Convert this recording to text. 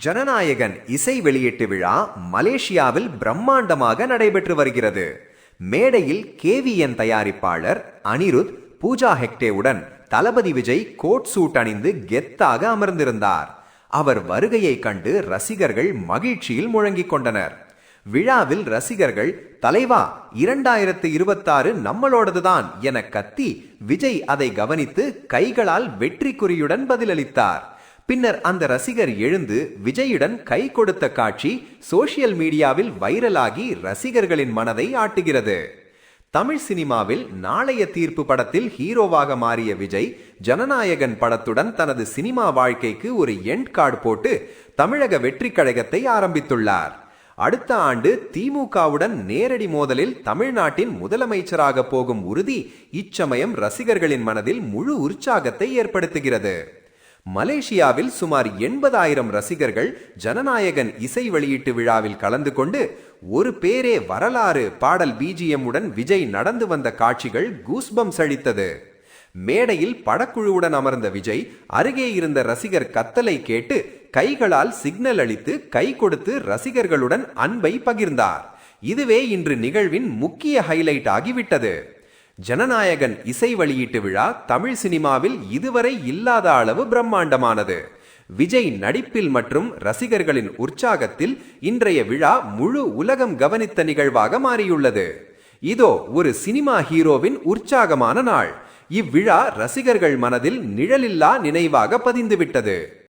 ஜனநாயகன் இசை வெளியீட்டு விழா மலேசியாவில் பிரம்மாண்டமாக நடைபெற்று வருகிறது. மேடையில் கேவிஎன் தயாரிப்பாளர் அனிருத் பூஜா ஹெக்டேவுடன் தளபதி விஜய் கோட் சூட் அணிந்து கெத்தாக அமர்ந்திருந்தார். அவர் வருகையை கண்டு ரசிகர்கள் மகிழ்ச்சியில் முழங்கிக் கொண்டனர். விழாவில் ரசிகர்கள் தலைவா 2026 நம்மளோடதுதான் என கத்தி விஜய் அதை கவனித்து கைகளால் வெற்றி குறியுடன் பதிலளித்தார். பின்னர் அந்த ரசிகர் எழுந்து விஜயுடன் கை கொடுத்த காட்சி சோசியல் மீடியாவில் வைரலாகி ரசிகர்களின் மனதை ஆட்டுகிறது. தமிழ் சினிமாவில் நாளைய தீர்ப்பு படத்தில் ஹீரோவாக மாறிய விஜய் ஜனநாயகன் படத்துடன் தனது சினிமா வாழ்க்கைக்கு ஒரு எண்ட் கார்டு போட்டு தமிழக வெற்றி கழகத்தை ஆரம்பித்துள்ளார். அடுத்த ஆண்டு திமுகவுடன் நேரடி மோதலில் தமிழ்நாட்டின் முதலமைச்சராக போகும் உறுதி இச்சமயம் ரசிகர்களின் மனதில் முழு உற்சாகத்தை ஏற்படுத்துகிறது. மலேசியாவில் சுமார் 80,000 ரசிகர்கள் ஜனநாயகன் இசை வெளியீட்டு விழாவில் கலந்து கொண்டு ஒரு பேரே வரலாறு பாடல் பிஜிஎம் உடன் விஜய் நடந்து வந்த காட்சிகள் கூஸ்பம்ஸ் அளித்தது. மேடையில் படக்குழுவுடன் அமர்ந்த விஜய் அருகே இருந்த ரசிகர் கத்தலை கேட்டு கைகளால் சிக்னல் அளித்து கை கொடுத்து ரசிகர்களுடன் அன்பை பகிர்ந்தார். இதுவே இன்று நிகழ்வின் முக்கிய ஹைலைட் ஆகிவிட்டது. ஜனநாயகன் இசை வெளியீட்டு விழா தமிழ் சினிமாவில் இதுவரை இல்லாத அளவு பிரம்மாண்டமானது. விஜய் நடிப்பில் மற்றும் ரசிகர்களின் உற்சாகத்தில் இன்றைய விழா முழு உலகம் கவனித்த நிகழ்வாக மாறியுள்ளது. இதோ ஒரு சினிமா ஹீரோவின் உற்சாகமான நாள். இவ்விழா ரசிகர்கள் மனதில் நிழலில்லா நினைவாக பதிந்துவிட்டது.